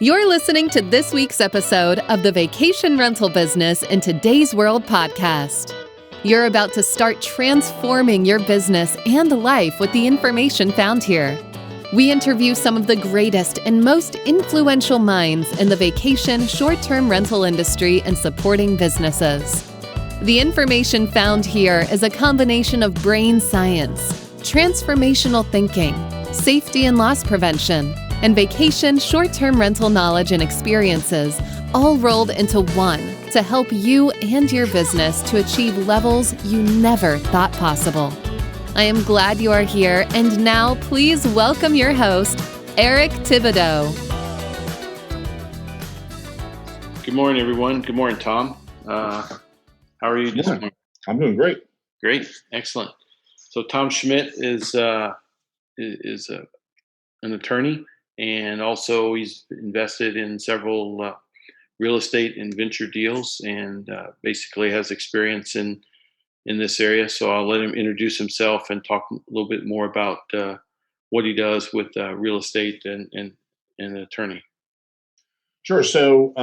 You're listening to this week's episode of the Vacation Rental Business in Today's World podcast. You're about to start transforming your business and life with the information found here. We interview some of the greatest and most influential minds in the vacation short-term rental industry and supporting businesses. The information found here is a combination of brain science, transformational thinking, safety and loss prevention, and vacation short-term rental knowledge and experiences, all rolled into one to help you and your business to achieve levels you never thought possible. I am glad you are here, and now please welcome your host, Eric Thibodeau. Good morning, everyone. Good morning, Tom. How are you this morning? I'm doing great. Great, excellent. So Tom Schmidt is an attorney, and also he's invested in several real estate and venture deals, and basically has experience in this area. So I'll let him introduce himself and talk a little bit more about what he does with real estate and an attorney. Sure. So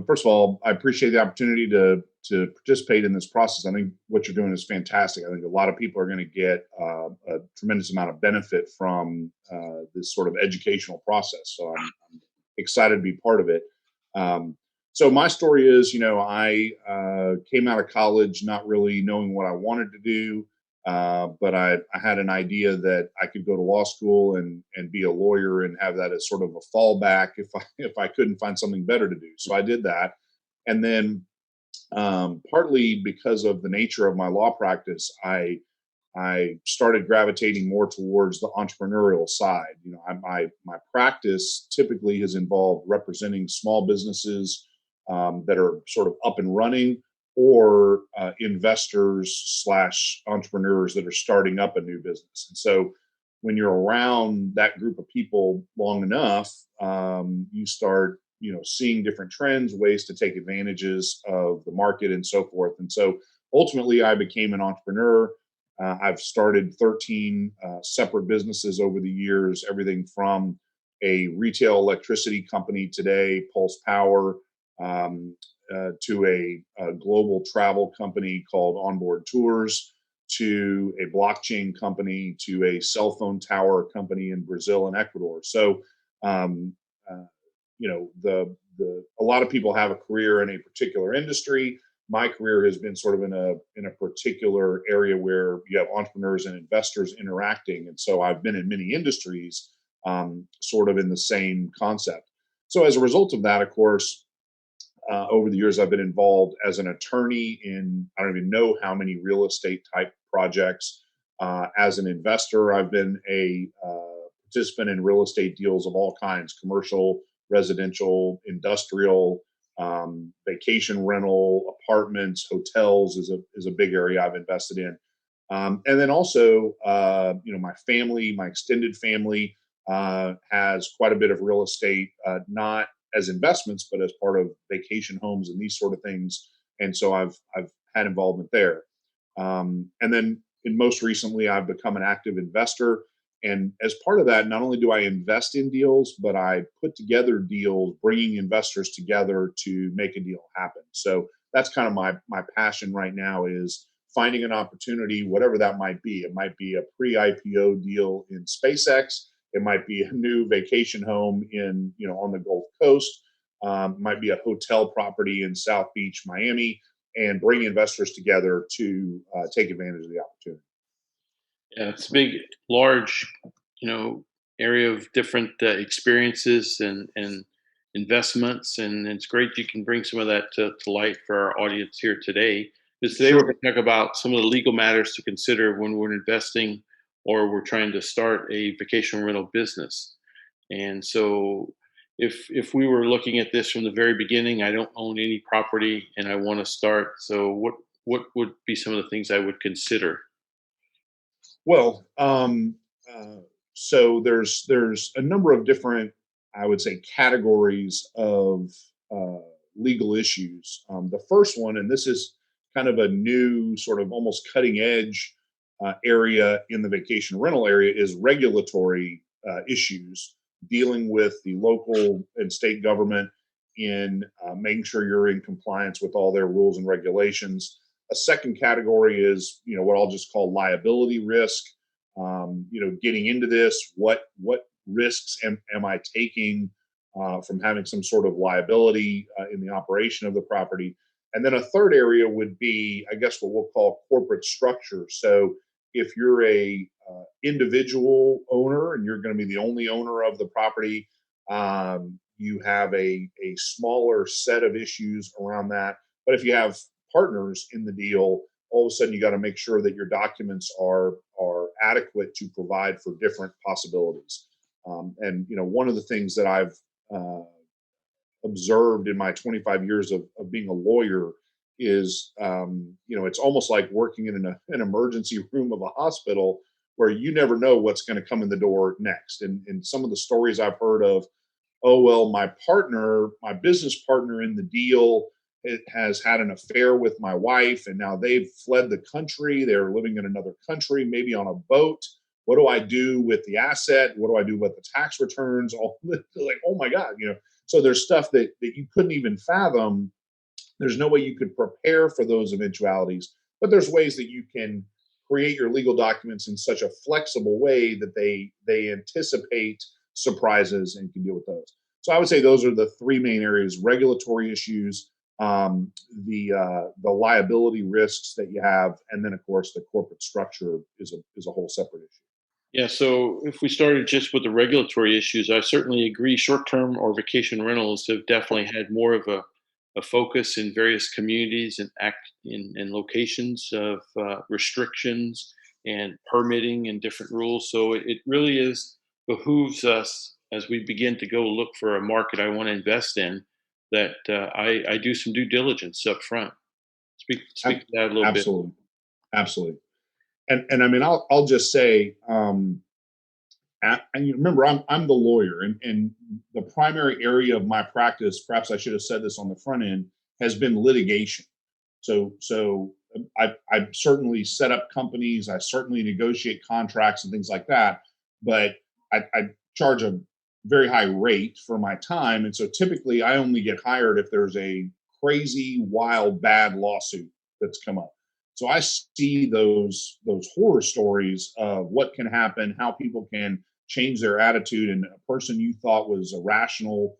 first of all, I appreciate the opportunity to participate in this process. I think what you're doing is fantastic. I think a lot of people are going to get a tremendous amount of benefit from this sort of educational process. So I'm excited to be part of it. So my story is, I came out of college not really knowing what I wanted to do, but I had an idea that I could go to law school and be a lawyer and have that as sort of a fallback if I couldn't find something better to do. So I did that, and then partly because of the nature of my law practice, I started gravitating more towards the entrepreneurial side. My practice typically has involved representing small businesses that are sort of up and running, or investors / entrepreneurs that are starting up a new business. And so when you're around that group of people long enough, you start, seeing different trends, ways to take advantages of the market and so forth. And so ultimately I became an entrepreneur. I've started 13 separate businesses over the years, everything from a retail electricity company today, Pulse Power, to a global travel company called Onboard Tours, to a blockchain company, to a cell phone tower company in Brazil and Ecuador. So, a lot of people have a career in a particular industry. My career has been sort of in a particular area where you have entrepreneurs and investors interacting, and so I've been in many industries, sort of in the same concept. So as a result of that, of course, over the years, I've been involved as an attorney in, I don't even know how many real estate type projects. As an investor, I've been a participant in real estate deals of all kinds: commercial, residential, industrial, vacation rental, apartments, hotels is a big area I've invested in. And then also, my family, my extended family, has quite a bit of real estate, not as investments, but as part of vacation homes and these sort of things. And so I've had involvement there. And then most recently, I've become an active investor. And as part of that, not only do I invest in deals, but I put together deals, bringing investors together to make a deal happen. So that's kind of my passion right now, is finding an opportunity, whatever that might be. It might be a pre-IPO deal in SpaceX. It might be a new vacation home on the Gulf Coast. It might be a hotel property in South Beach, Miami, and bring investors together to take advantage of the opportunity. Yeah, it's a big, large, area of different experiences and investments, and it's great you can bring some of that to light for our audience here today. Because today we're going to talk about some of the legal matters to consider when we're investing or we're trying to start a vacation rental business. And so if we were looking at this from the very beginning, I don't own any property and I want to start. So what would be some of the things I would consider? Well, so there's a number of different, I would say, categories of legal issues. The first one, and this is kind of a new sort of almost cutting edge area in the vacation rental area, is regulatory issues dealing with the local and state government in making sure you're in compliance with all their rules and regulations. A second category is, what I'll just call liability risk. Getting into this, what risks am I taking from having some sort of liability in the operation of the property? And then a third area would be, I guess, what we'll call corporate structure. So if you're a individual owner and you're going to be the only owner of the property, you have a smaller set of issues around that. But if you have partners in the deal, all of a sudden you got to make sure that your documents are adequate to provide for different possibilities. And one of the things that I've observed in my 25 years of being a lawyer is, it's almost like working in an emergency room of a hospital where you never know what's going to come in the door next. And some of the stories I've heard of, oh, well, my business partner in the deal, it has had an affair with my wife, and now they've fled the country. They're living in another country, maybe on a boat. What do I do with the asset? What do I do with the tax returns? All like, oh my God, So there's stuff that you couldn't even fathom. There's no way you could prepare for those eventualities, but there's ways that you can create your legal documents in such a flexible way that they anticipate surprises and can deal with those. So I would say those are the three main areas: regulatory issues, the liability risks that you have, and then of course the corporate structure is a whole separate issue. Yeah, so if we started just with the regulatory issues, I certainly agree. Short-term or vacation rentals have definitely had more of a focus in various communities and act in locations of restrictions and permitting and different rules. So it really is behooves us as we begin to go look for a market I want to invest in that I do some due diligence up front. Speak to that a little bit. Absolutely, absolutely. And I mean, I'll just say, and you remember, I'm the lawyer, and the primary area of my practice, perhaps I should have said this on the front end, has been litigation. So I certainly set up companies, I certainly negotiate contracts and things like that, but I charge a very high rate for my time, and so typically I only get hired if there's a crazy, wild, bad lawsuit that's come up. So I see those horror stories of what can happen, how people can change their attitude, and a person you thought was a rational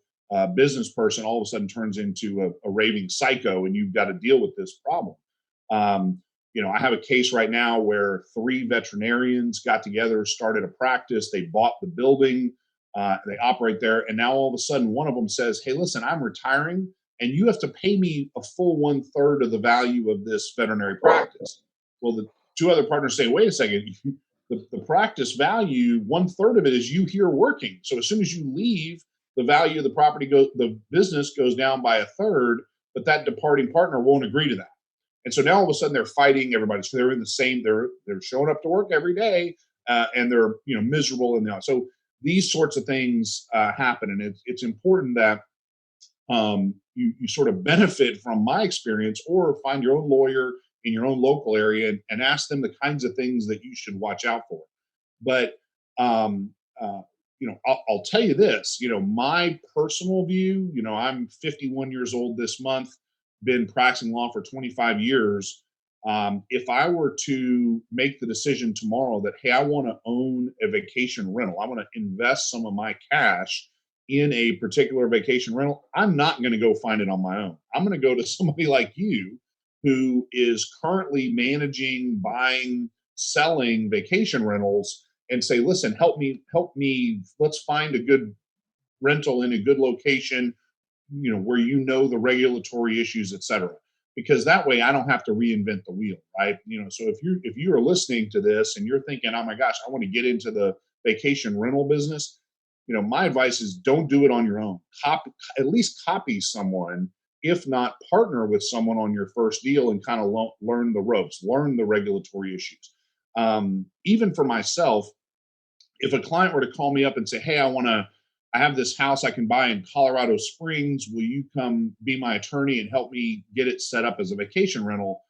business person all of a sudden turns into a raving psycho, and you've got to deal with this problem. I have a case right now where 3 veterinarians got together, started a practice, they bought the building, they operate there, and now all of a sudden one of them says, "Hey, listen, I'm retiring, and you have to pay me a full 1/3 of the value of this veterinary practice." Well, the 2 other partners say, "Wait a second, the practice value, 1/3 of it is you here working. So as soon as you leave, the value of the business goes down by 1/3, but that departing partner won't agree to that." And so now all of a sudden they're fighting everybody. So they're in the same, they're showing up to work every day, and they're miserable in the. So these sorts of things happen, and it's important that you sort of benefit from my experience, or find your own lawyer in your own local area and ask them the kinds of things that you should watch out for. But I'll tell you this, my personal view, I'm 51 years old this month, been practicing law for 25 years. If I were to make the decision tomorrow that, hey, I want to own a vacation rental, I want to invest some of my cash in a particular vacation rental, I'm not going to go find it on my own. I'm going to go to somebody like you who is currently managing, buying, selling vacation rentals, and say, listen, help me, let's find a good rental in a good location, where the regulatory issues, et cetera. Because that way I don't have to reinvent the wheel, right? So if you are listening to this and you're thinking, oh my gosh, I want to get into the vacation rental business, my advice is don't do it on your own. At least copy someone, if not partner with someone on your first deal, and kind of learn the ropes, learn the regulatory issues. Even for myself, if a client were to call me up and say, hey, I have this house I can buy in Colorado Springs, will you come be my attorney and help me get it set up as a vacation rental?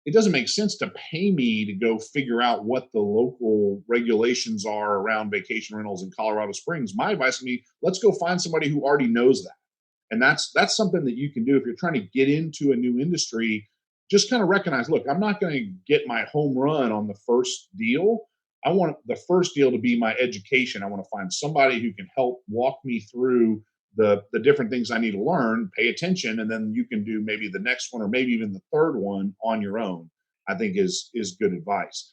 it doesn't make sense to pay me to go figure out what the local regulations are around vacation rentals in Colorado Springs. My advice would be, let's go find somebody who already knows that. And that's something that you can do if you're trying to get into a new industry. Just kind of recognize, look, I'm not going to get my home run on the first deal. I want the first deal to be my education. I want to find somebody who can help walk me through the different things I need to learn, pay attention, and then you can do maybe the next one or maybe even the third one on your own. I think is good advice.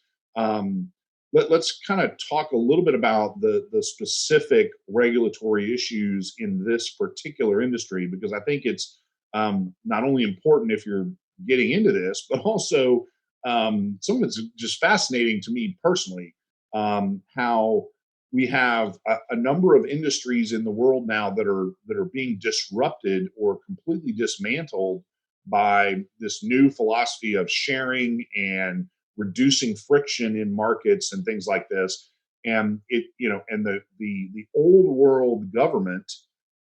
Let's kind of talk a little bit about the specific regulatory issues in this particular industry, because I think it's not only important if you're getting into this, but also some of it's just fascinating to me personally. How we have a number of industries in the world now that are being disrupted or completely dismantled by this new philosophy of sharing and reducing friction in markets and things like this. And and the old world government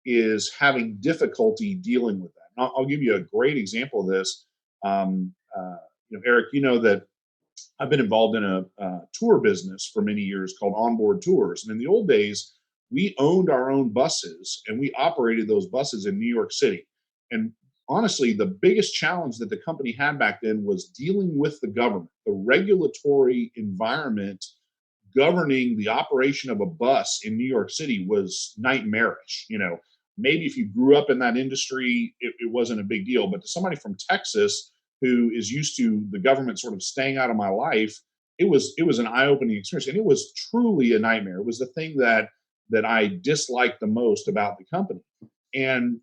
is having difficulty dealing with that. And I'll give you a great example of this. Eric, you know that I've been involved in a tour business for many years called Onboard Tours. And in the old days, we owned our own buses and we operated those buses in New York City. And honestly, the biggest challenge that the company had back then was dealing with the government, the regulatory environment governing the operation of a bus in New York City was nightmarish. Maybe if you grew up in that industry, it wasn't a big deal. But to somebody from Texas who is used to the government sort of staying out of my life, it was an eye-opening experience, and it was truly a nightmare. It was the thing that I disliked the most about the company. And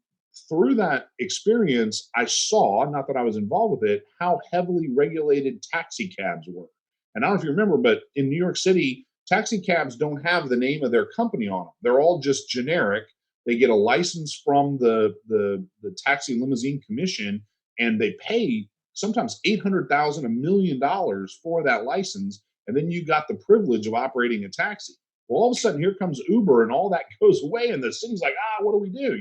through that experience, I saw, not that I was involved with it, how heavily regulated taxi cabs were. And I don't know if you remember, but in New York City, taxi cabs don't have the name of their company on them. They're all just generic. They get a license from the Taxi Limousine Commission, and they pay sometimes $800,000, $1 million for that license. And then you got the privilege of operating a taxi. Well, all of a sudden, here comes Uber, and all that goes away. And the city's like, what do we do?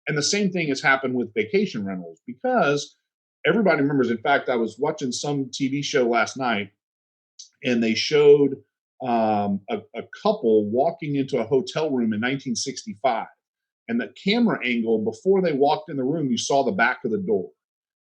And the same thing has happened with vacation rentals, because everybody remembers. In fact, I was watching some TV show last night, and they showed a couple walking into a hotel room in 1965. And the camera angle, before they walked in the room, you saw the back of the door.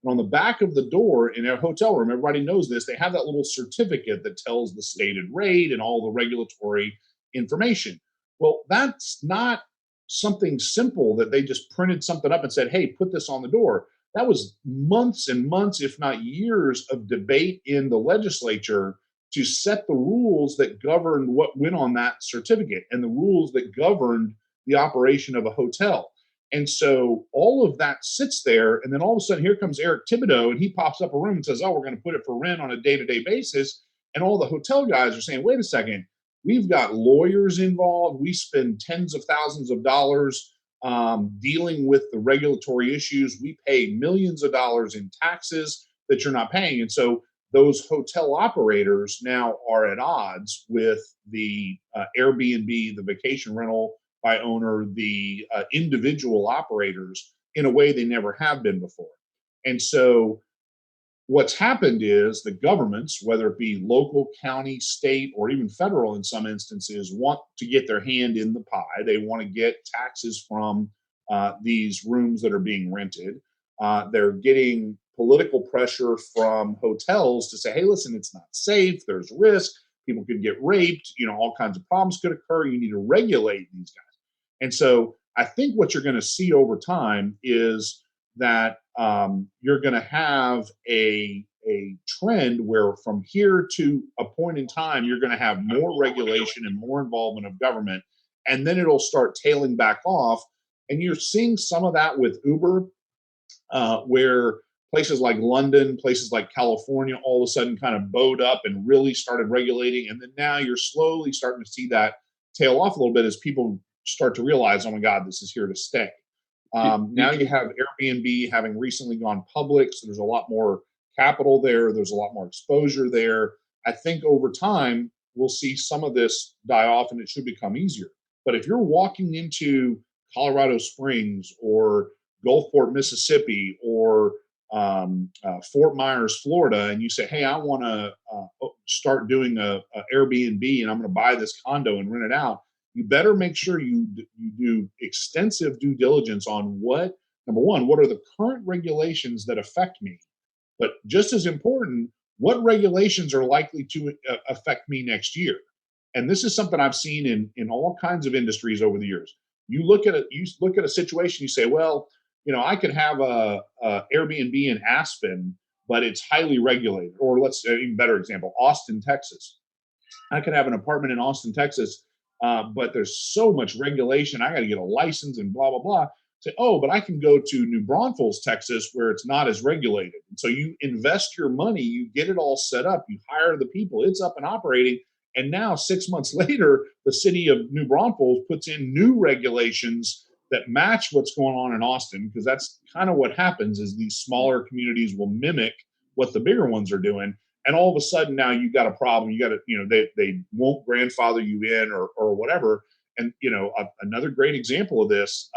And on the back of the door in a hotel room, everybody knows this, they have that little certificate that tells the stated rate and all the regulatory information. Well, that's not something simple that they just printed something up and said, hey, put this on the door. That was months and months, if not years, of debate in the legislature to set the rules that governed what went on that certificate and the rules that governed the operation of a hotel. And so all of that sits there. And then all of a sudden, here comes Eric Thibodeau, and he pops up a room and says, we're going to put it for rent on a day-to-day basis. And all the hotel guys are saying, wait a second, we've got lawyers involved. We spend tens of thousands of dollars dealing with the regulatory issues. We pay millions of dollars in taxes that you're not paying. And so those hotel operators now are at odds with the Airbnb, the vacation rental by owner, the individual operators in a way they never have been before. And so what's happened is the governments, whether it be local, county, state, or even federal in some instances, want to get their hand in the pie. They want to get taxes from these rooms that are being rented. They're getting political pressure from hotels to say, hey, listen, it's not safe. There's risk. People could get raped. All kinds of problems could occur. You need to regulate these guys. And so I think what you're going to see over time is that you're going to have a trend where from here to a point in time, you're going to have more regulation and more involvement of government, and then it'll start tailing back off. And you're seeing some of that with Uber, where places like London, places like California, all of a sudden kind of bowed up and really started regulating. And then now you're slowly starting to see that tail off a little bit as people start to realize, oh my God, this is here to stay. Now you have Airbnb having recently gone public, so there's a lot more capital there. There's a lot more exposure there. I think over time, we'll see some of this die off and it should become easier. But if you're walking into Colorado Springs or Gulfport, Mississippi, or Fort Myers, Florida, and you say, "Hey, I want to start doing a Airbnb, and I'm going to buy this condo and rent it out," you better make sure you do extensive due diligence on number one, what are the current regulations that affect me, but just as important, what regulations are likely to affect me next year. And this is something I've seen in all kinds of industries over the years. You look at a situation, you say, well, I could have a Airbnb in Aspen, but it's highly regulated. Or let's even better example, Austin, Texas. I could have an apartment in Austin, Texas, but there's so much regulation. I got to get a license and blah, blah, blah. Say, oh, but I can go to New Braunfels, Texas, where it's not as regulated. And so you invest your money, you get it all set up, you hire the people, it's up and operating. And now 6 months later, the city of New Braunfels puts in new regulations that match what's going on in Austin, because that's kind of what happens is these smaller communities will mimic what the bigger ones are doing. And all of a sudden now you got a problem. You got to, they won't grandfather you in or whatever. And, another great example of this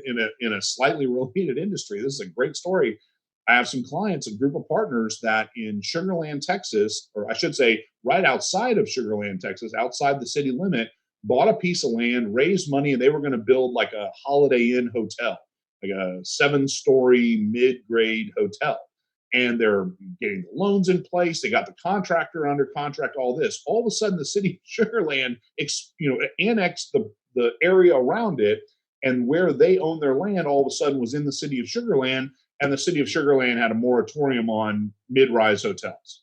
in a slightly related industry, this is a great story. I have some clients, a group of partners that in Sugar Land, Texas, or I should say right outside of Sugar Land, Texas, outside the city limit, bought a piece of land, raised money, and they were going to build like a Holiday Inn hotel, like a 7-story mid-grade hotel. And they're getting the loans in place. They got the contractor under contract, all this. All of a sudden, the city of Sugar Land, annexed the area around it, and where they own their land all of a sudden was in the city of Sugar Land. And the city of Sugar Land had a moratorium on mid-rise hotels.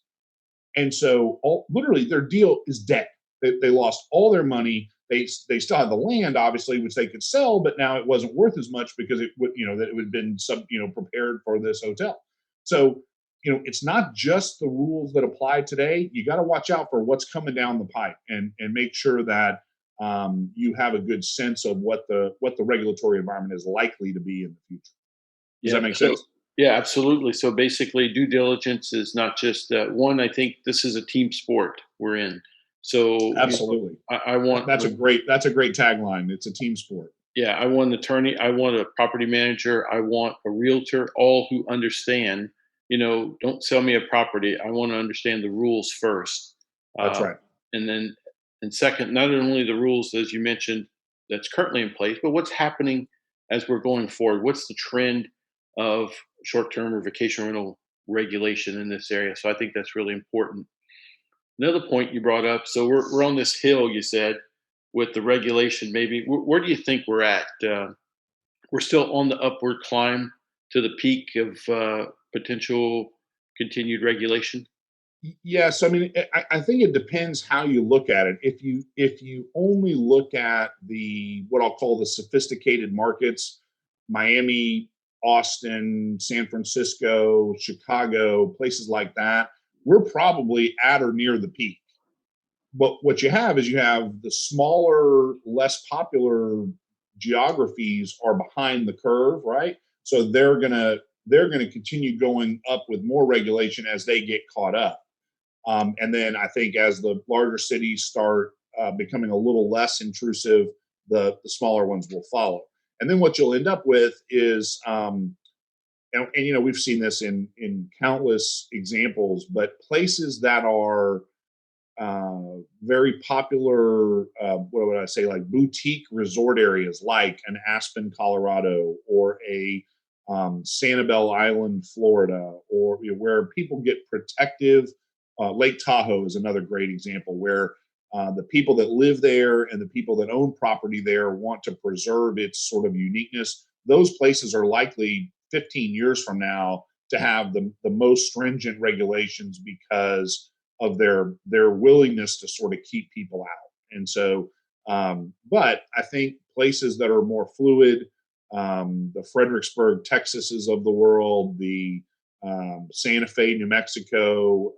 And so literally their deal is dead. They lost all their money. They still had the land, obviously, which they could sell, but now it wasn't worth as much because it would, that it would have been prepared for this hotel. So, it's not just the rules that apply today. You got to watch out for what's coming down the pipe and make sure that you have a good sense of what the regulatory environment is likely to be in the future. Does that make sense? Yeah, absolutely. So basically, due diligence is not just one. I think this is a team sport we're in. So absolutely, I want that's a great tagline. It's a team sport. Yeah, I want an attorney. I want a property manager. I want a realtor. All who understand. Don't sell me a property. I want to understand the rules first. That's right. And second, not only the rules as you mentioned that's currently in place, but what's happening as we're going forward. What's the trend of short-term or vacation rental regulation in this area? So I think that's really important. Another point you brought up. So we're on this hill, you said, with the regulation. Maybe where do you think we're at? We're still on the upward climb to the peak of potential continued regulation. Yes, I mean, I think it depends how you look at it. If you only look at what I'll call the sophisticated markets, Miami, Austin, San Francisco, Chicago, places like that, we're probably at or near the peak. But what you have is the smaller, less popular geographies are behind the curve, right? So they're gonna continue going up with more regulation as they get caught up. And then I think as the larger cities start becoming a little less intrusive, the smaller ones will follow. And then what you'll end up with is, and we've seen this in countless examples, but places that are very popular, what would I say, like boutique resort areas, like an Aspen, Colorado, or a Sanibel Island, Florida, or where people get protective. Lake Tahoe is another great example where the people that live there and the people that own property there want to preserve its sort of uniqueness. Those places are likely 15 years from now to have the most stringent regulations because of their willingness to sort of keep people out. And so, but I think places that are more fluid, the Fredericksburg, Texases of the world, the Santa Fe, New Mexico,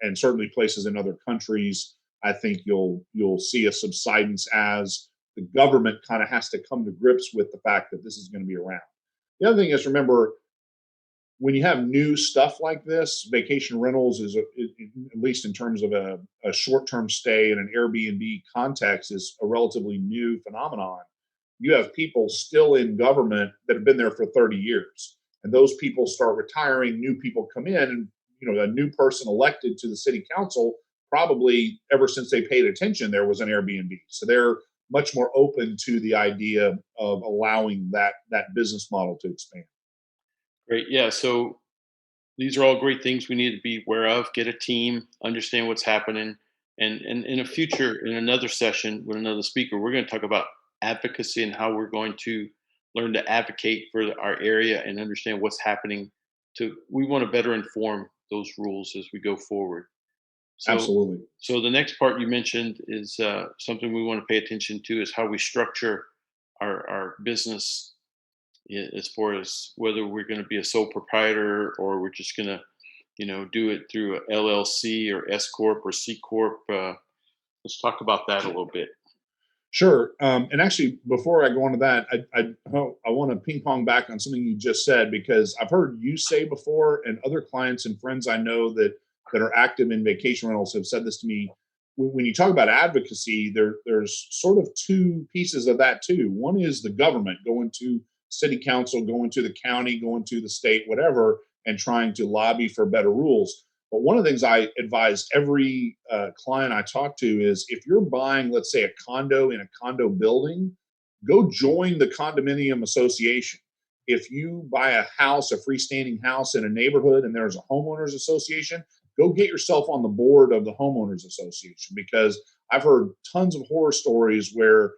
and certainly places in other countries, I think you'll see a subsidence as the government kind of has to come to grips with the fact that this is going to be around. The other thing is, remember, when you have new stuff like this, vacation rentals is, at least in terms of a short-term stay in an Airbnb context, is a relatively new phenomenon. You have people still in government that have been there for 30 years. and those people start retiring, new people come in, and a new person elected to the city council, probably ever since they paid attention, there was an Airbnb. So they're much more open to the idea of allowing that business model to expand. Great. Yeah. So these are all great things we need to be aware of. Get a team, understand what's happening, and in a future, in another session with another speaker, we're going to talk about advocacy and how we're going to learn to advocate for our area and understand what's happening. We want to better inform those rules as we go forward. So, Absolutely. so the next part you mentioned is something we want to pay attention to is how we structure our business, as far as whether we're going to be a sole proprietor or we're just going to, do it through a LLC or S corp or C corp. Let's talk about that a little bit. Sure. And actually, before I go on to that, I want to ping pong back on something you just said, because I've heard you say before, and other clients and friends I know that are active in vacation rentals have said this to me. When you talk about advocacy, there's sort of two pieces of that too. One is the government going to city council, going to the county, going to the state, whatever, and trying to lobby for better rules. But one of the things I advise every client I talk to is, if you're buying, let's say, a condo in a condo building, go join the condominium association. If you buy a house, a freestanding house in a neighborhood, and there's a homeowners association, go get yourself on the board of the homeowners association, because I've heard tons of horror stories where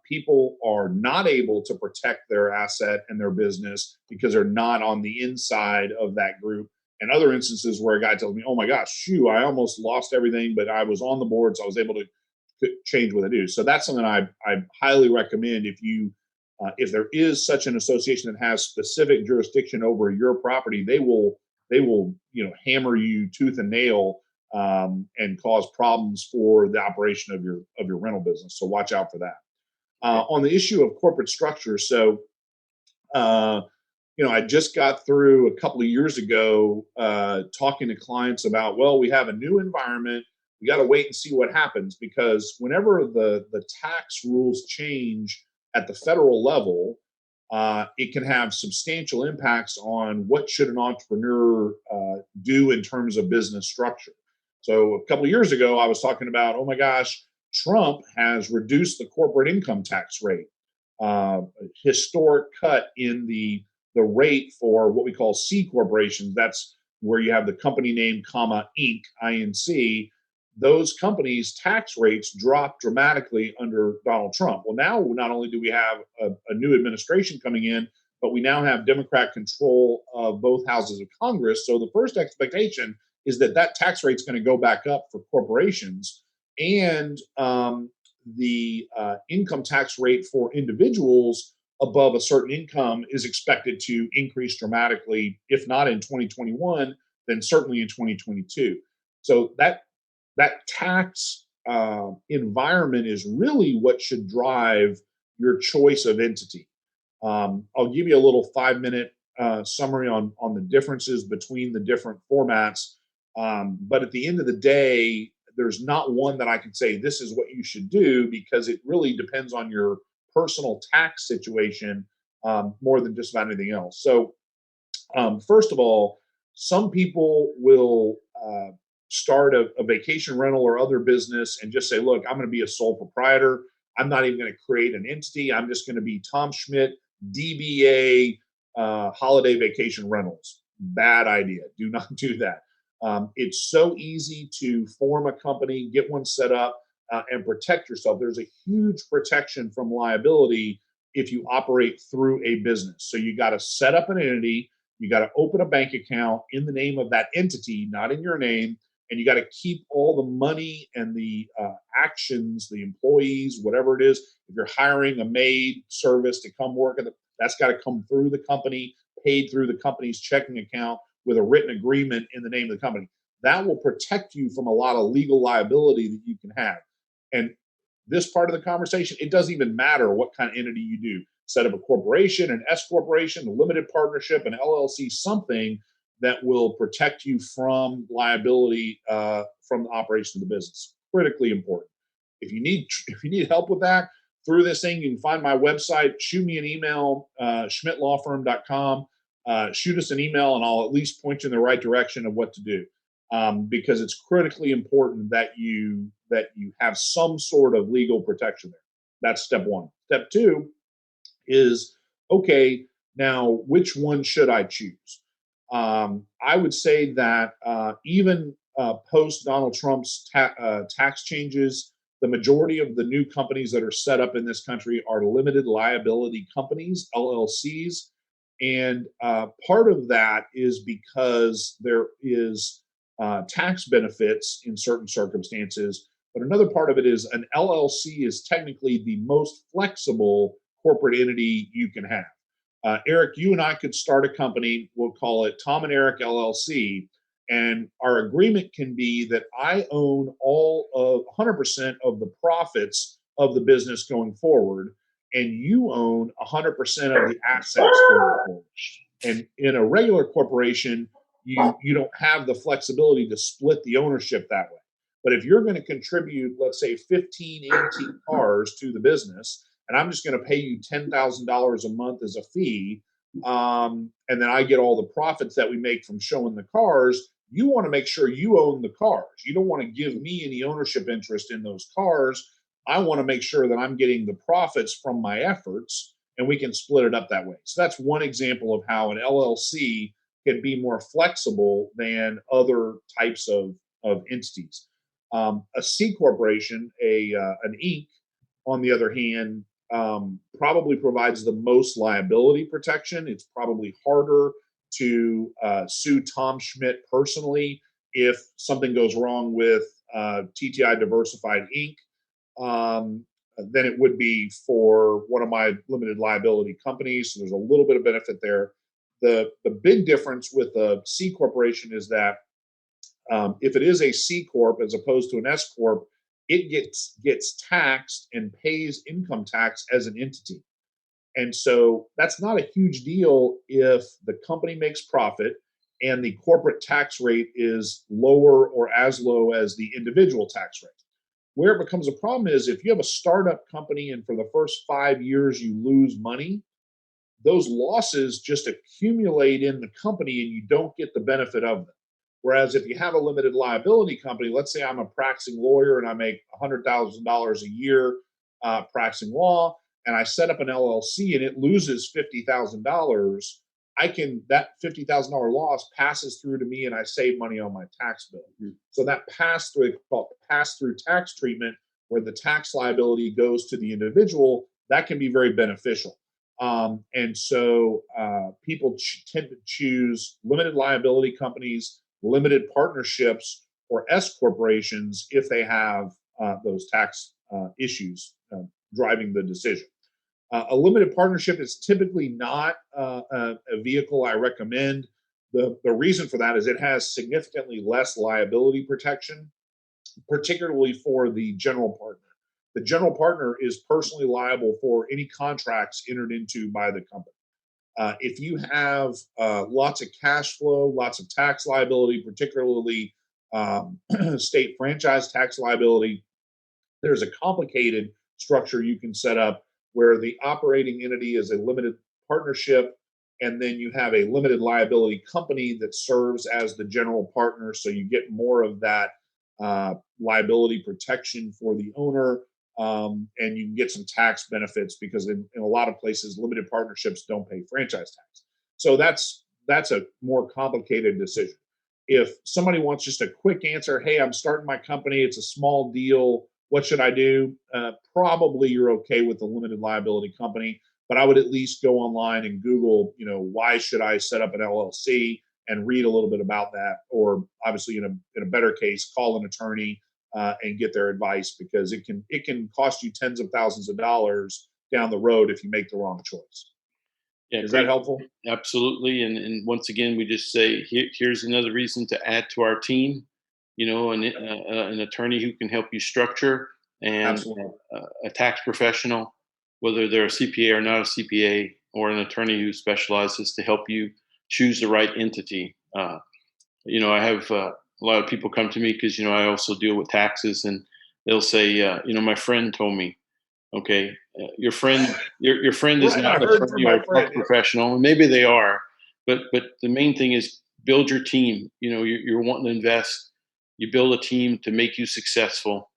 people are not able to protect their asset and their business because they're not on the inside of that group. And other instances where a guy tells me, "Oh my gosh, shoo, I almost lost everything, but I was on the board, so I was able to change what I do." So that's something I highly recommend. If there is such an association that has specific jurisdiction over your property, they will hammer you tooth and nail, and cause problems for the operation of your rental business. So watch out for that. On the issue of corporate structure, so uh, I just got through a couple of years ago talking to clients about, well, we have a new environment. We got to wait and see what happens, because whenever the tax rules change at the federal level, it can have substantial impacts on what should an entrepreneur do in terms of business structure. So a couple of years ago, I was talking about, oh my gosh, Trump has reduced the corporate income tax rate, historic cut in the rate for what we call C corporations. That's where you have the company name, comma, Inc., INC. Those companies' tax rates dropped dramatically under Donald Trump. Well, now not only do we have a new administration coming in, but we now have Democrat control of both houses of Congress. So the first expectation is that tax rate is going to go back up for corporations, and the income tax rate for individuals above a certain income is expected to increase dramatically, if not in 2021, then certainly in 2022. So that tax environment is really what should drive your choice of entity. I'll give you a little 5-minute summary on the differences between the different formats. But at the end of the day, there's not one that I can say this is what you should do, because it really depends on your personal tax situation more than just about anything else. So first of all, some people will start a vacation rental or other business and just say, look, I'm going to be a sole proprietor. I'm not even going to create an entity. I'm just going to be Tom Schmidt, DBA, holiday vacation rentals. Bad idea. Do not do that. It's so easy to form a company, get one set up, and protect yourself. There's a huge protection from liability if you operate through a business. So you got to set up an entity, you got to open a bank account in the name of that entity, not in your name, and you got to keep all the money and the actions, the employees, whatever it is. If you're hiring a maid service to come work that's got to come through the company, paid through the company's checking account with a written agreement in the name of the company. That will protect you from a lot of legal liability that you can have. And this part of the conversation, it doesn't even matter what kind of entity you do. Set up a corporation, an S corporation, a limited partnership, an LLC, something that will protect you from liability from the operation of the business. Critically important. If you need help with that through this thing, you can find my website. Shoot me an email, schmidtlawfirm.com. shoot us an email and I'll at least point you in the right direction of what to do. Because it's critically important that you have some sort of legal protection there. That's step one. Step two is, okay, now which one should I choose? I would say that even post Donald Trump's tax changes, the majority of the new companies that are set up in this country are limited liability companies, LLCs. And part of that is because there is tax benefits in certain circumstances. But another part of it is an LLC is technically the most flexible corporate entity you can have. Eric, you and I could start a company. We'll call it Tom and Eric LLC. And our agreement can be that I own all of 100% of the profits of the business going forward, and you own 100% of the assets going forward. And in a regular corporation, you don't have the flexibility to split the ownership that way. But if you're going to contribute, let's say 15, 18 cars to the business, and I'm just going to pay you $10,000 a month as a fee, and then I get all the profits that we make from showing the cars, you want to make sure you own the cars. You don't want to give me any ownership interest in those cars. I want to make sure that I'm getting the profits from my efforts, and we can split it up that way. So that's one example of how an LLC can be more flexible than other types of entities. A C corporation, an Inc., on the other hand, probably provides the most liability protection. It's probably harder to sue Tom Schmidt personally if something goes wrong with TTI Diversified Inc. Than it would be for one of my limited liability companies. So there's a little bit of benefit there. The big difference with a C corporation is that if it is a C corp as opposed to an S corp, it gets taxed and pays income tax as an entity. And so that's not a huge deal if the company makes profit and the corporate tax rate is lower or as low as the individual tax rate. Where it becomes a problem is if you have a startup company and for the first 5 years you lose money, those losses just accumulate in the company and you don't get the benefit of them. Whereas if you have a limited liability company, let's say I'm a practicing lawyer and I make $100,000 a year practicing law, and I set up an LLC and it loses $50,000, that $50,000 loss passes through to me and I save money on my tax bill. Mm-hmm. So that pass-through tax treatment, where the tax liability goes to the individual, that can be very beneficial. And so people tend to choose limited liability companies, limited partnerships, or S corporations if they have those tax issues driving the decision. A limited partnership is typically not a vehicle I recommend. The reason for that is it has significantly less liability protection, particularly for the general partner. The general partner is personally liable for any contracts entered into by the company. If you have lots of cash flow, lots of tax liability, particularly state franchise tax liability, there's a complicated structure you can set up where the operating entity is a limited partnership, and then you have a limited liability company that serves as the general partner, so you get more of that liability protection for the owner, and you can get some tax benefits because in a lot of places, limited partnerships don't pay franchise tax. So that's a more complicated decision. If somebody wants just a quick answer, hey, I'm starting my company, it's a small deal, what should I do? Probably you're okay with the limited liability company, but I would at least go online and Google, why should I set up an LLC, and read a little bit about that. Or obviously, in a better case, call an attorney and get their advice, because it can cost you tens of thousands of dollars down the road if you make the wrong choice. Yeah, is that helpful? Absolutely. And once again, we just say here's another reason to add to our team. An attorney who can help you structure, and a tax professional, whether they're a CPA or not a CPA, or an attorney who specializes to help you choose the right entity. I have a lot of people come to me because, I also deal with taxes, and they'll say, my friend told me. Okay, your friend is not a tax professional, and maybe they are, but the main thing is build your team. You're wanting to invest. You build a team to make you successful,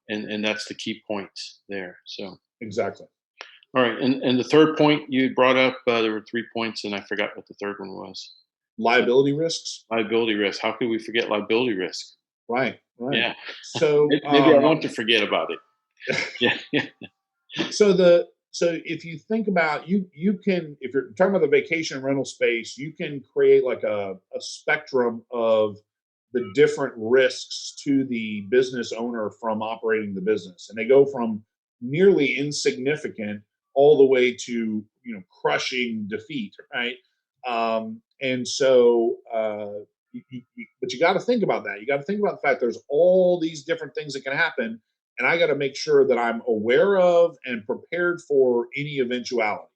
and that's the key points there. So, Exactly. all right, and the third point you brought up, there were 3 points, and I forgot what the third one was. Liability risks. Liability risk. How could we forget liability risk? Right. Right. Yeah. So Maybe I want to forget about it. Yeah. so if you think about you can, if you're talking about the vacation rental space, you can create like a spectrum of the different risks to the business owner from operating the business, and they go from nearly insignificant all the way to crushing defeat, right? And so but you got to think about that. You got to think about the fact there's all these different things that can happen, and I got to make sure that I'm aware of and prepared for any eventuality.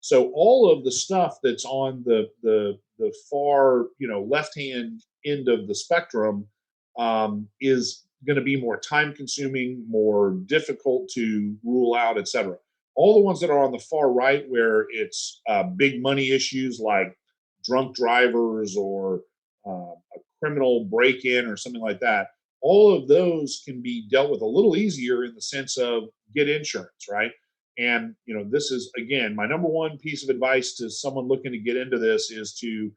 So all of the stuff that's on the far left hand end of the spectrum is going to be more time consuming, more difficult to rule out, etc. All the ones that are on the far right, where it's big money issues like drunk drivers or a criminal break in or something like that, all of those can be dealt with a little easier in the sense of get insurance, right? And this is again my number one piece of advice to someone looking to get into this is to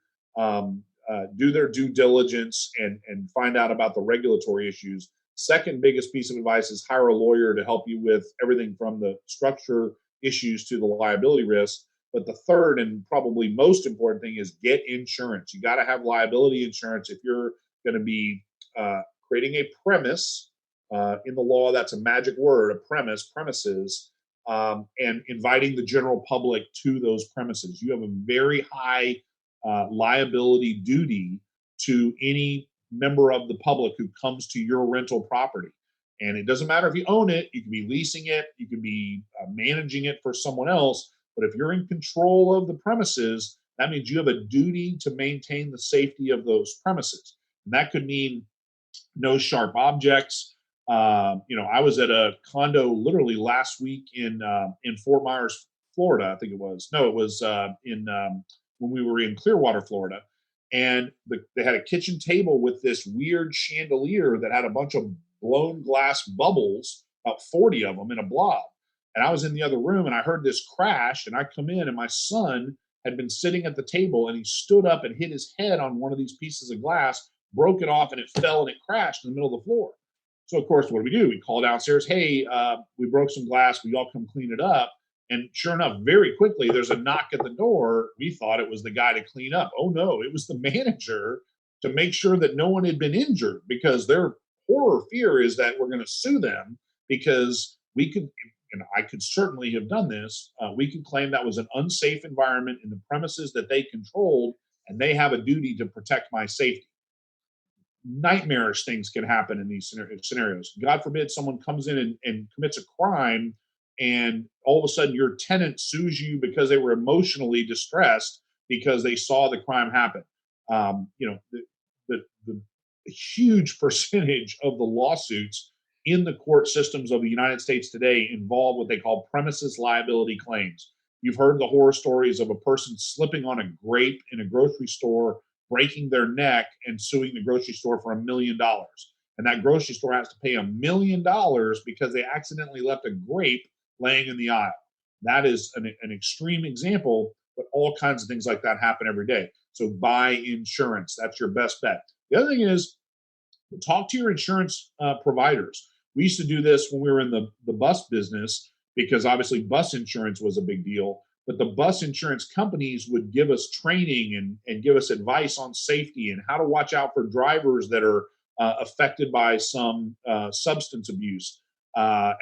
do their due diligence and find out about the regulatory issues. Second biggest piece of advice is hire a lawyer to help you with everything from the structure issues to the liability risk. But the third and probably most important thing is get insurance. You got to have liability insurance if you're going to be creating a premise. In the law, that's a magic word, a premises, and inviting the general public to those premises. You have a very high liability duty to any member of the public who comes to your rental property. And it doesn't matter if you own it, you can be leasing it, you can be managing it for someone else. But if you're in control of the premises, that means you have a duty to maintain the safety of those premises. And that could mean no sharp objects. I was at a condo literally last week in Fort Myers, Florida. I think it was. No, it was in when we were in Clearwater, Florida, and they had a kitchen table with this weird chandelier that had a bunch of blown glass bubbles, about 40 of them in a blob. And I was in the other room and I heard this crash, and I come in and my son had been sitting at the table and he stood up and hit his head on one of these pieces of glass, broke it off, and it fell and it crashed in the middle of the floor. So of course, what do? We call downstairs, hey, we broke some glass, we all come clean it up. And sure enough, very quickly, there's a knock at the door. We thought it was the guy to clean up. Oh no, it was the manager to make sure that no one had been injured, because their horror fear is that we're going to sue them because we could, and I could certainly have done this. We could claim that was an unsafe environment in the premises that they controlled, and they have a duty to protect my safety. Nightmarish things can happen in these scenarios. God forbid someone comes in and commits a crime, and all of a sudden your tenant sues you because they were emotionally distressed because they saw the crime happen. The huge percentage of the lawsuits in the court systems of the United States today involve what they call premises liability claims. You've heard the horror stories of a person slipping on a grape in a grocery store, breaking their neck, and suing the grocery store for $1 million. And that grocery store has to pay $1 million because they accidentally left a grape laying in the aisle. That is an extreme example, but all kinds of things like that happen every day. So buy insurance. That's your best bet. The other thing is talk to your insurance providers. We used to do this when we were in the bus business because obviously bus insurance was a big deal. But the bus insurance companies would give us training and give us advice on safety and how to watch out for drivers that are affected by some substance abuse.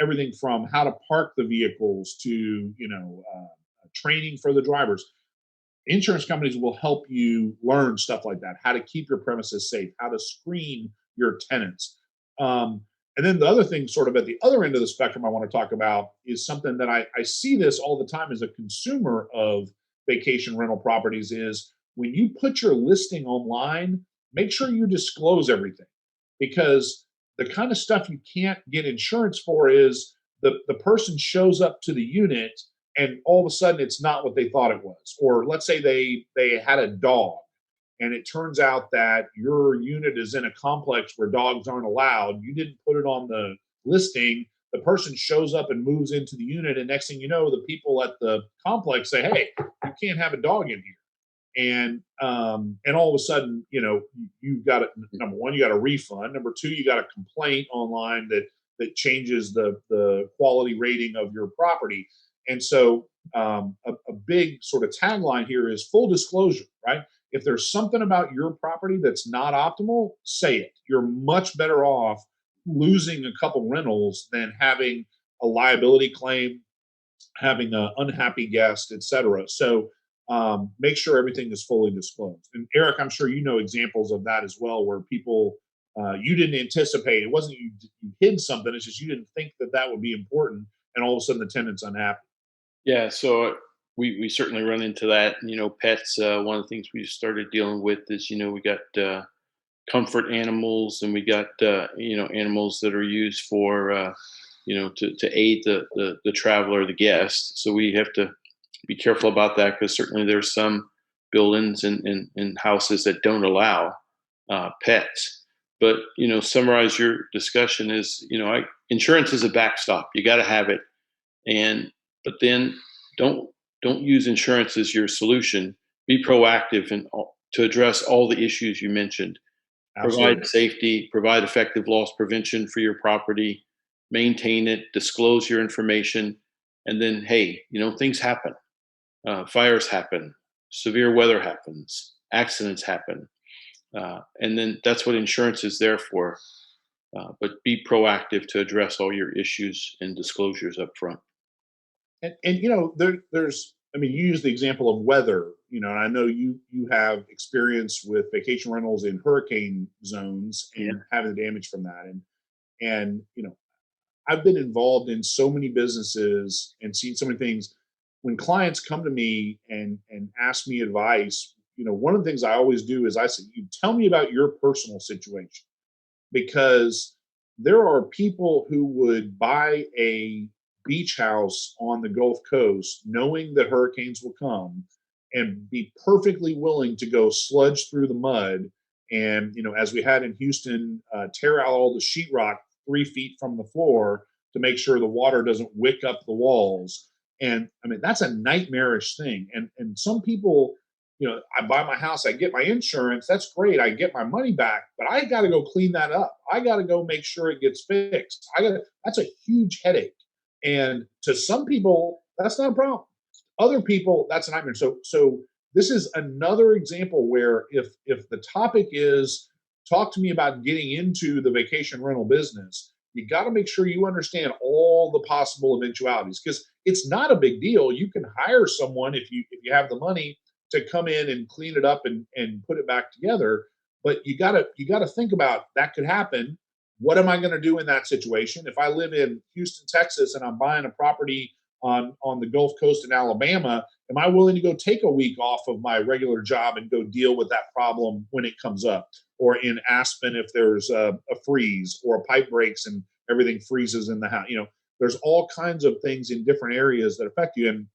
Everything from how to park the vehicles to training for the drivers. Insurance companies will help you learn stuff like that, how to keep your premises safe, how to screen your tenants. And then the other thing sort of at the other end of the spectrum I want to talk about is something that I see this all the time as a consumer of vacation rental properties is when you put your listing online, make sure you disclose everything, because the kind of stuff you can't get insurance for is the person shows up to the unit and all of a sudden it's not what they thought it was. Or let's say they had a dog, and it turns out that your unit is in a complex where dogs aren't allowed. You didn't put it on the listing. The person shows up and moves into the unit, and next thing you know, the people at the complex say, "Hey, you can't have a dog in here." And all of a sudden, you've got number one, you got a refund. Number two, you got a complaint online that changes the quality rating of your property. And so a big sort of tagline here is full disclosure, right? If there's something about your property that's not optimal, say it. You're much better off losing a couple rentals than having a liability claim, having an unhappy guest, et cetera. So make sure everything is fully disclosed. And Eric, I'm sure you know examples of that as well, where people you didn't anticipate. It wasn't you hid something. It's just you didn't think that would be important, and all of a sudden the tenant's unhappy. Yeah, so we certainly run into that. Pets. One of the things we started dealing with is we got comfort animals, and we got animals that are used for to aid the traveler, the guest. So we have to be careful about that, because certainly there's some buildings and houses that don't allow pets. But summarize your discussion is insurance is a backstop. You got to have it, but then don't use insurance as your solution. Be proactive and to address all the issues you mentioned. Absolutely. Provide safety, provide effective loss prevention for your property, maintain it, disclose your information, and then, hey, things happen. Fires happen, severe weather happens, accidents happen. And then that's what insurance is there for. But be proactive to address all your issues and disclosures up front. And there's, I mean, you use the example of weather, and I know you have experience with vacation rentals in hurricane zones and having the damage from that. And I've been involved in so many businesses and seen so many things. When clients come to me and ask me advice, one of the things I always do is I say, you tell me about your personal situation, because there are people who would buy a beach house on the Gulf Coast knowing that hurricanes will come and be perfectly willing to go sludge through the mud. And, as we had in Houston, tear out all the sheetrock 3 feet from the floor to make sure the water doesn't wick up the walls. And I mean, that's a nightmarish thing. And some people, I buy my house, I get my insurance, that's great, I get my money back, but I got to go clean that up. I got to go make sure it gets fixed. That's a huge headache. And to some people, that's not a problem. Other people, that's a nightmare. So this is another example where if the topic is talk to me about getting into the vacation rental business, you got to make sure you understand all the possible eventualities, because it's not a big deal. You can hire someone if you have the money to come in and clean it up and put it back together. But you gotta think about that could happen. What am I going to do in that situation? If I live in Houston, Texas, and I'm buying a property on the Gulf Coast in Alabama, am I willing to go take a week off of my regular job and go deal with that problem when it comes up? Or in Aspen, if there's a freeze or a pipe breaks and everything freezes in the house, there's all kinds of things in different areas that affect you. And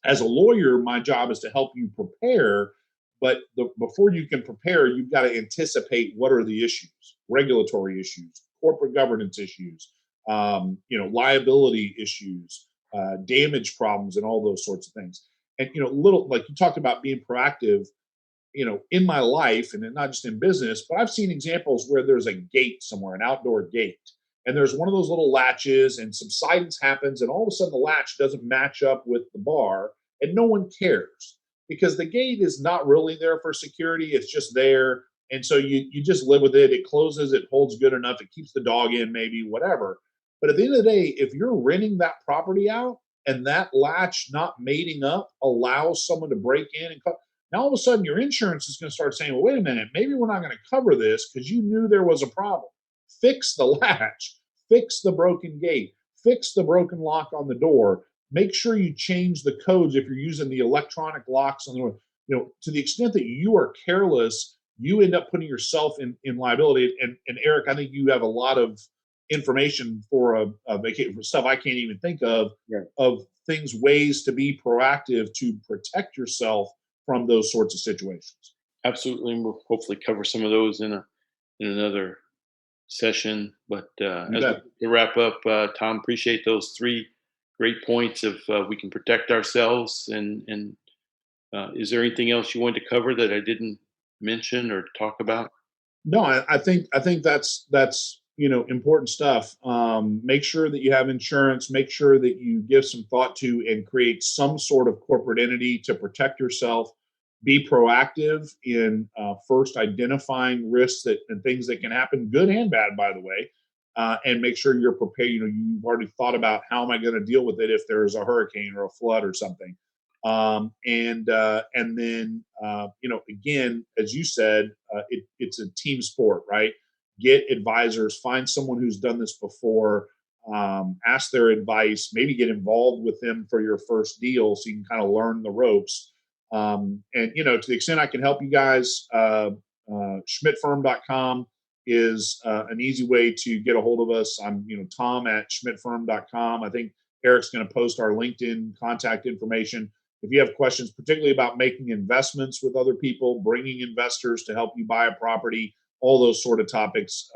as a lawyer, my job is to help you prepare. But before you can prepare, you've got to anticipate what are the issues: regulatory issues, corporate governance issues, liability issues, damage problems, and all those sorts of things. And little, like you talked about being proactive. In my life, and not just in business, but I've seen examples where there's a gate somewhere, an outdoor gate, and there's one of those little latches, and subsidence happens, and all of a sudden the latch doesn't match up with the bar, and no one cares, because the gate is not really there for security. It's just there. And so you just live with it. It closes, it holds good enough, it keeps the dog in, maybe, whatever. But at the end of the day, if you're renting that property out and that latch not mating up allows someone to break in and now all of a sudden your insurance is going to start saying, well, wait a minute, maybe we're not going to cover this because you knew there was a problem. Fix the latch, fix the broken gate, fix the broken lock on the door. Make sure you change the codes if you're using the electronic locks on the door. To the extent that you are careless, you end up putting yourself in liability. And Eric, I think you have a lot of information for a vacation, for stuff I can't even think of, yeah, of things, ways to be proactive to protect yourself from those sorts of situations. Absolutely, and we'll hopefully cover some of those in another session. But as we wrap up, Tom, appreciate those three great points of we can protect ourselves. And is there anything else you wanted to cover that I didn't mention or talk about? No, I think that's important stuff. Make sure that you have insurance. Make sure that you give some thought to and create some sort of corporate entity to protect yourself. Be proactive in first identifying risks and things that can happen, good and bad, by the way, and make sure you're prepared. You've already thought about how am I going to deal with it if there's a hurricane or a flood or something. And then again, as you said, it's a team sport, right? Get advisors, find someone who's done this before, ask their advice, maybe get involved with them for your first deal so you can kind of learn the ropes. And to the extent I can help you guys, schmidtfirm.com is an easy way to get a hold of us. I'm Tom at schmidtfirm.com. I think Eric's going to post our LinkedIn contact information. If you have questions, particularly about making investments with other people, bringing investors to help you buy a property, all those sort of topics,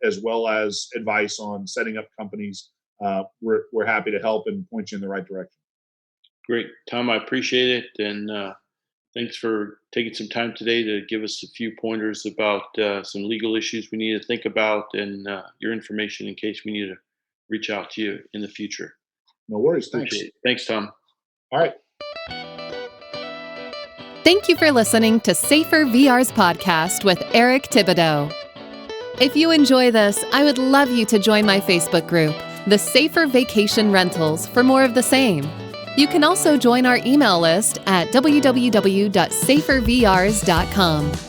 as well as advice on setting up companies, we're happy to help and point you in the right direction. Great, Tom. I appreciate it, and thanks for taking some time today to give us a few pointers about some legal issues we need to think about, and your information in case we need to reach out to you in the future. No worries. Thanks. Thanks, Tom. All right. Thank you for listening to Safer VR's podcast with Eric Thibodeau. If you enjoy this, I would love you to join my Facebook group, The Safer Vacation Rentals, for more of the same. You can also join our email list at www.safervrs.com.